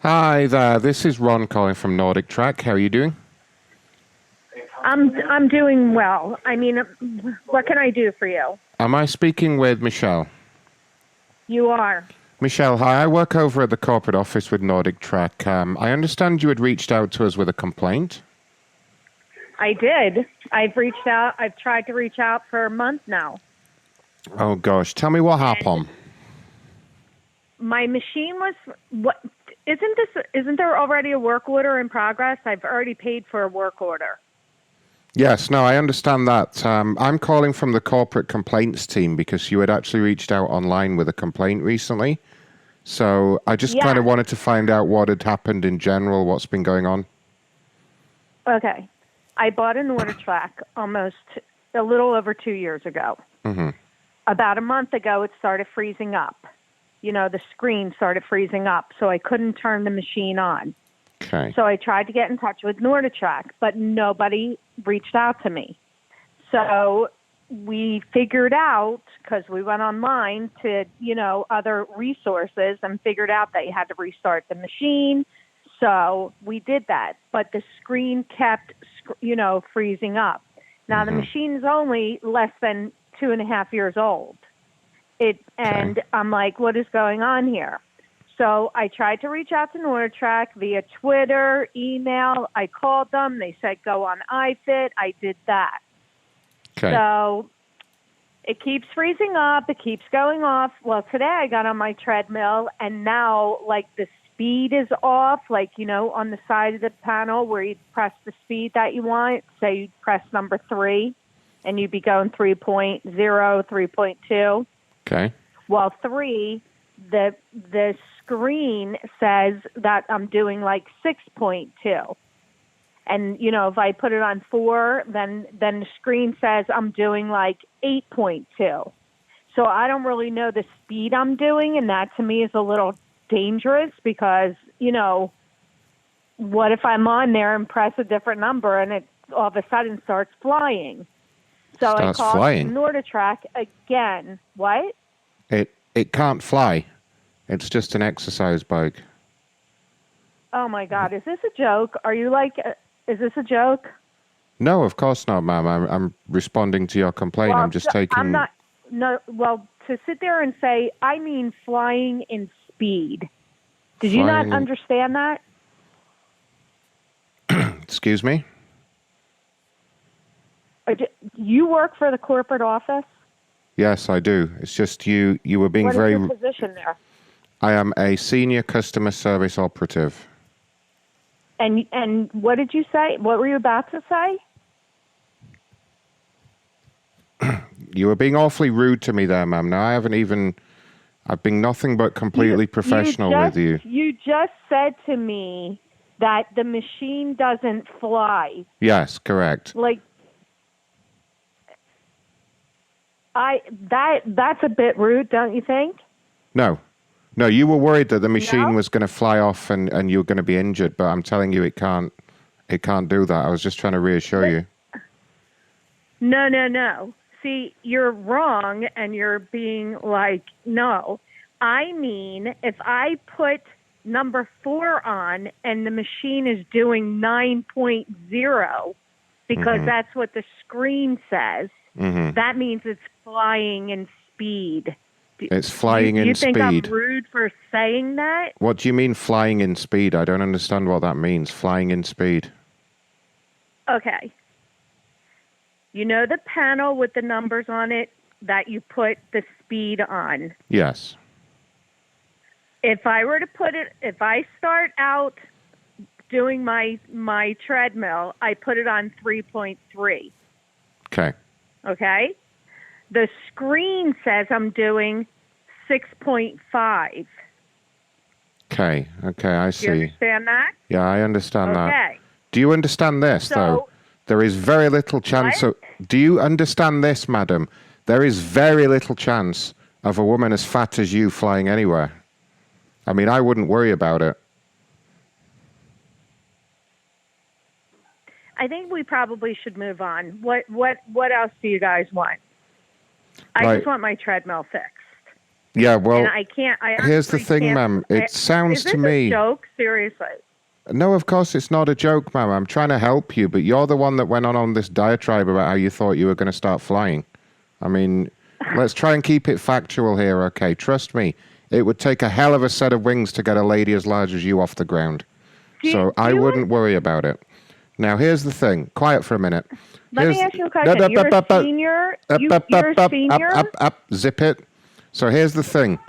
Hi there, this is Ron calling from Nordic Track. How are you doing? I'm doing well. I mean, what can I do for you? Am I speaking with Michelle? You are. Michelle, hi, I work over at the corporate office with Nordic Track. I understand you had reached out to us with a complaint. I did. I've reached out. I've tried to reach out for a month now. Oh gosh, tell me what And happened. my machine was what? Isn't there already a work order in progress? I've already paid for a work order. Yes, no, I understand that. I'm calling from the corporate complaints team because you had actually reached out online with a complaint recently. So I just kind of Yes. wanted to find out what had happened in general, what's been going on. Okay. I bought an order track almost a little over 2 years ago. Mm-hmm. About a month ago, it started freezing up. The screen started freezing up, so I couldn't turn the machine on. Okay. So I tried to get in touch with NordiTrack, but nobody reached out to me. So we figured out, because we went online to, other resources and figured out that you had to restart the machine. So we did that. But the screen kept, freezing up. Now, the machine's only less than 2.5 years old. And I'm like, what is going on here? So I tried to reach out to NordiTrack via Twitter, email. I called them. They said, go on iFit. I did that. Okay. So it keeps freezing up. It keeps going off. Well, today I got on my treadmill, and now, the speed is off, on the side of the panel where you press the speed that you want. Say you press number 3, and you'd be going 3.0, 3.2. Okay. Well, 3, the screen says that I'm doing 6.2. And, if I put it on 4, then the screen says I'm doing 8.2. So I don't really know the speed I'm doing, and that to me is a little dangerous because, what if I'm on there and press a different number and it all of a sudden starts flying? So I called flying. NordiTrack again. What? It can't fly. It's just an exercise bike. Oh my God! Is this a joke? Are you is this a joke? No, of course not, ma'am. I'm responding to your complaint. Well, I'm just taking. I'm not. No. Well, to sit there and say, I mean, flying in speed. Did you not understand that? Excuse me? You work for the corporate office? Yes, I do. It's just you were being What is very... your position there? I am a senior customer service operative. And what did you say? What were you about to say? You were being awfully rude to me there, ma'am. Now, I've been nothing but completely professional with you. You just said to me that the machine doesn't fly. Yes, correct. That's a bit rude, don't you think? No, you were worried that the machine was going to fly off and you were going to be injured, but I'm telling you it can't do that. I was just trying to reassure you. No. See, you're wrong, and you're being no. I mean, if I put number 4 on and the machine is doing 9.0, because that's what the screen says, that means it's flying in speed. It's flying in speed. You think I'm rude for saying that? What do you mean flying in speed? I don't understand what that means, flying in speed. Okay. You know the panel with the numbers on it that you put the speed on? Yes. If I start out doing my treadmill, I put it on 3.3. Okay. Okay? The screen says I'm doing 6.5. Okay, I see. Do you understand that? Yeah, I understand that. Okay. Do you understand this, though? There is very little chance of... Do you understand this, madam? There is very little chance of a woman as fat as you flying anywhere. I mean, I wouldn't worry about it. I think we probably should move on. What else do you guys want? I just want my treadmill fixed. Yeah, well, and I can't. here's the honestly thing, can't- ma'am. It sounds Is this to me. a joke? Seriously. No, of course it's not a joke, ma'am. I'm trying to help you, but you're the one that went on this diatribe about how you thought you were going to start flying. I mean, let's try and keep it factual here, okay? Trust me, it would take a hell of a set of wings to get a lady as large as you off the ground. So I wouldn't worry about it. Now, here's the thing. Quiet for a minute. Let me ask you a question. You're a senior. You're a senior. Up, zip it. So here's the thing.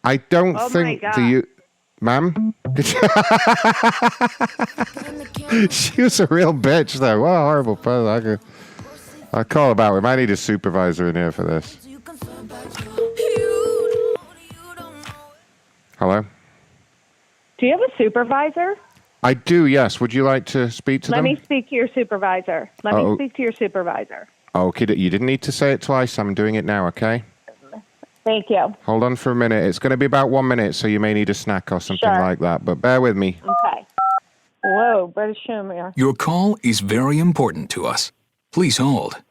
I don't think Ma'am? She was a real bitch, though. What a horrible person. I'll call about him. I need a supervisor in here for this. Hello? Do you have a supervisor? I do, yes. Would you like to speak to them? Let me speak to your supervisor. Let me speak to your supervisor. Okay, you didn't need to say it twice. I'm doing it now, okay? Thank you. Hold on for a minute. It's going to be about 1 minute, so you may need a snack or something like that, but bear with me. Okay. Whoa, British Shumir. Your call is very important to us. Please hold.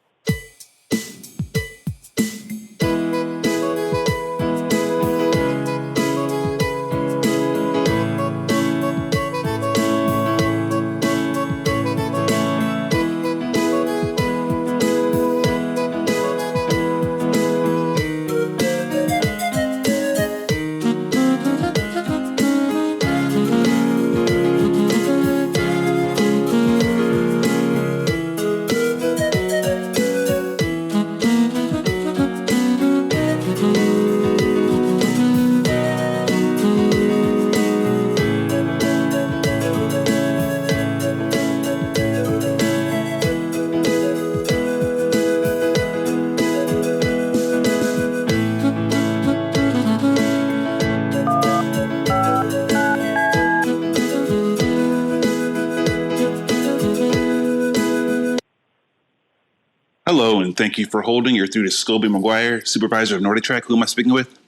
Hello, and thank you for holding. You're through to Scoby McGuire, supervisor of NordiTrack. Who am I speaking with?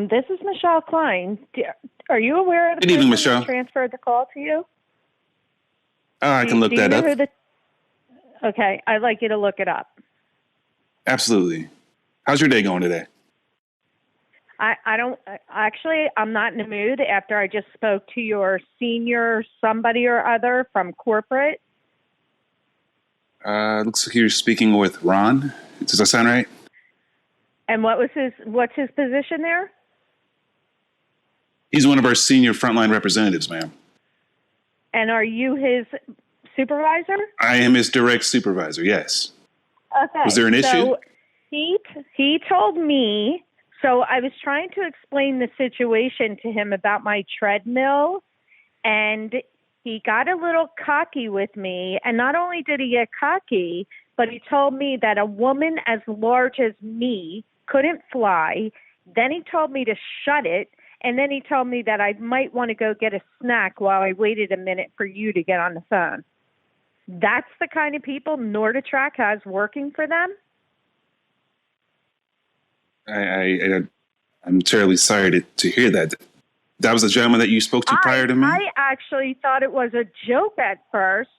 This is Michelle Klein. Are you aware of the Good evening, person Michelle. who transferred the call to you? I can look that up. Okay, I'd like you to look it up. Absolutely. How's your day going today? I don't actually. I'm not in the mood after I just spoke to your senior somebody or other from corporate. Looks like you're speaking with Ron. Does that sound right? And what's his position there? He's one of our senior frontline representatives, ma'am. And are you his supervisor? I am his direct supervisor, yes. Okay. Was there an issue? So he told me, so I was trying to explain the situation to him about my treadmill, and he got a little cocky with me. And not only did he get cocky, but he told me that a woman as large as me couldn't fly. Then he told me to shut it. And then he told me that I might want to go get a snack while I waited a minute for you to get on the phone. That's the kind of people NordiTrack has working for them? I'm terribly sorry to hear that. That was the gentleman that you spoke to prior to me? I actually thought it was a joke at first,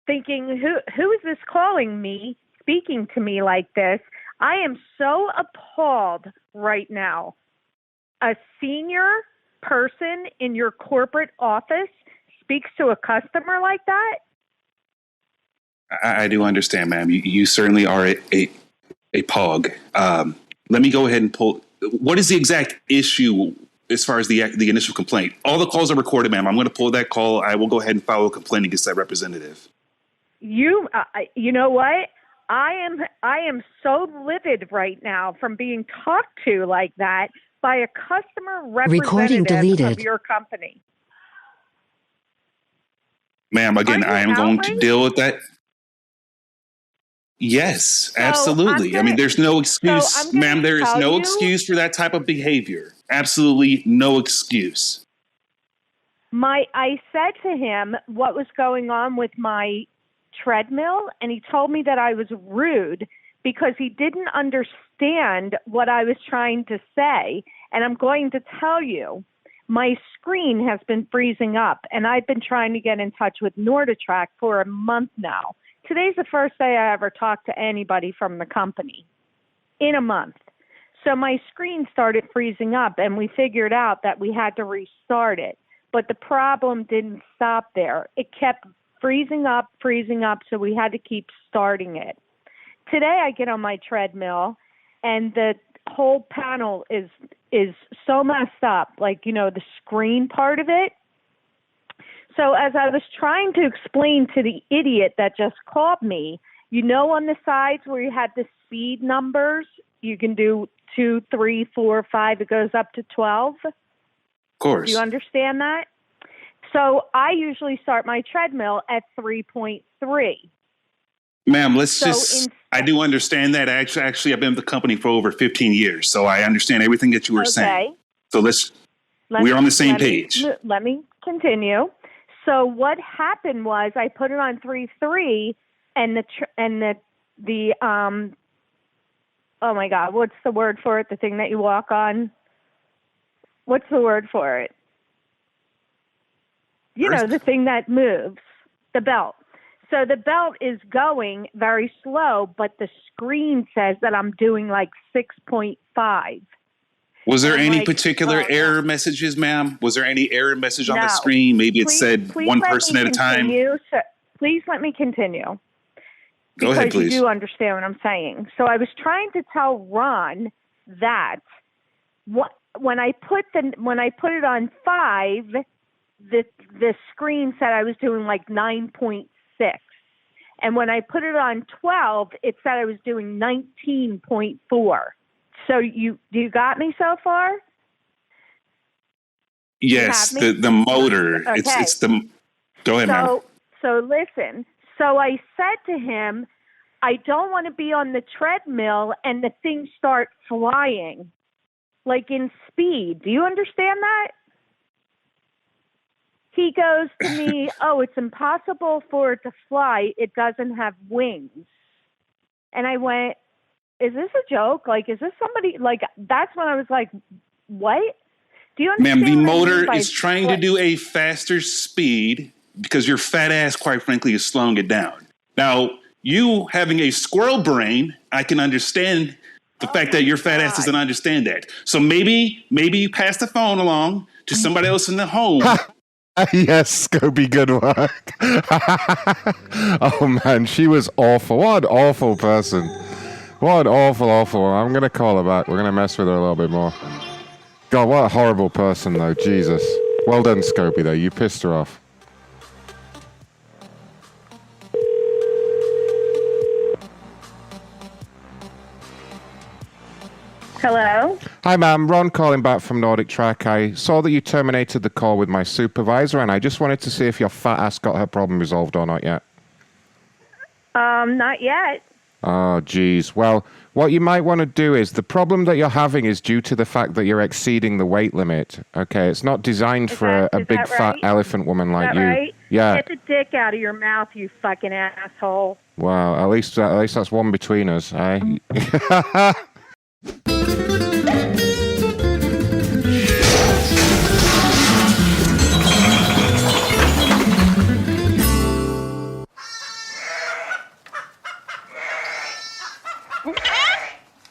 thinking, who is this calling me, speaking to me like this? I am so appalled right now. A senior person in your corporate office speaks to a customer like that? I do understand, ma'am. You certainly are a pog. Let me go ahead and pull. What is the exact issue as far as the initial complaint? All the calls are recorded, ma'am. I'm going to pull that call. I will go ahead and file a complaint against that representative. You know what? I am so livid right now from being talked to like that by a customer representative of your company. Ma'am, again, I am going to deal with that. Yes, absolutely. I mean, there's no excuse, ma'am. There is no excuse for that type of behavior. Absolutely no excuse. I said to him what was going on with my treadmill, and he told me that I was rude because he didn't understand what I was trying to say. And I'm going to tell you, my screen has been freezing up, and I've been trying to get in touch with NordiTrack for a month now. Today's the first day I ever talked to anybody from the company in a month. So my screen started freezing up, and we figured out that we had to restart it. But the problem didn't stop there. It kept freezing up, so we had to keep starting it. Today I get on my treadmill, and the whole panel is so messed up, like, the screen part of it. So as I was trying to explain to the idiot that just called me, on the sides where you had the speed numbers, you can do 2, 3, 4, 5, it goes up to 12. Of course. Do you understand that? So I usually start my treadmill at 3.3. Ma'am, I do understand that. Actually, I've been with the company for over 15 years, so I understand everything that you were saying. So we're on the same page. Let me continue. So what happened was I put it on 3.3, and the oh my God, what's the word for it? The thing that you walk on? What's the word for it? The thing that moves, the belt. So the belt is going very slow, but the screen says that I'm doing like 6.5. Was there any particular error messages, ma'am? Was there any error message on the screen? Maybe it said one person at a time. Please let me continue. Go ahead, please. Because you do understand what I'm saying. So I was trying to tell Ron that when I put it on 5, the screen said I was doing like 9.6. And when I put it on 12, it said I was doing 19.4. So you got me so far? Yes, the motor. Okay. It's the. Go ahead, ma'am. So listen. So I said to him, I don't want to be on the treadmill and the thing start flying, like in speed. Do you understand that? He goes to me, oh, it's impossible for it to fly. It doesn't have wings. And I went, is this a joke? Like, is this somebody? Like, that's when I was like, what? Do you understand? Ma'am, the motor is trying to do a faster speed because your fat ass, quite frankly, is slowing it down. Now, you having a squirrel brain, I can understand the fact that your fat ass doesn't understand that. So maybe you pass the phone along to somebody else in the home. Yes, Scoby, good work. Oh, man, she was awful. What an awful person. What an awful. I'm going to call her back. We're going to mess with her a little bit more. God, what a horrible person, though. Jesus. Well done, Scoby, though. You pissed her off. Hello? Hi, ma'am. Ron calling back from Nordic Track. I saw that you terminated the call with my supervisor, and I just wanted to see if your fat ass got her problem resolved or not yet. Not yet. Oh, geez. Well, what you might want to do is, the problem that you're having is due to the fact that you're exceeding the weight limit. Okay, it's not designed for a big fat elephant woman like you. Right? Yeah. Get the dick out of your mouth, you fucking asshole. Wow, at least that's one between us, eh?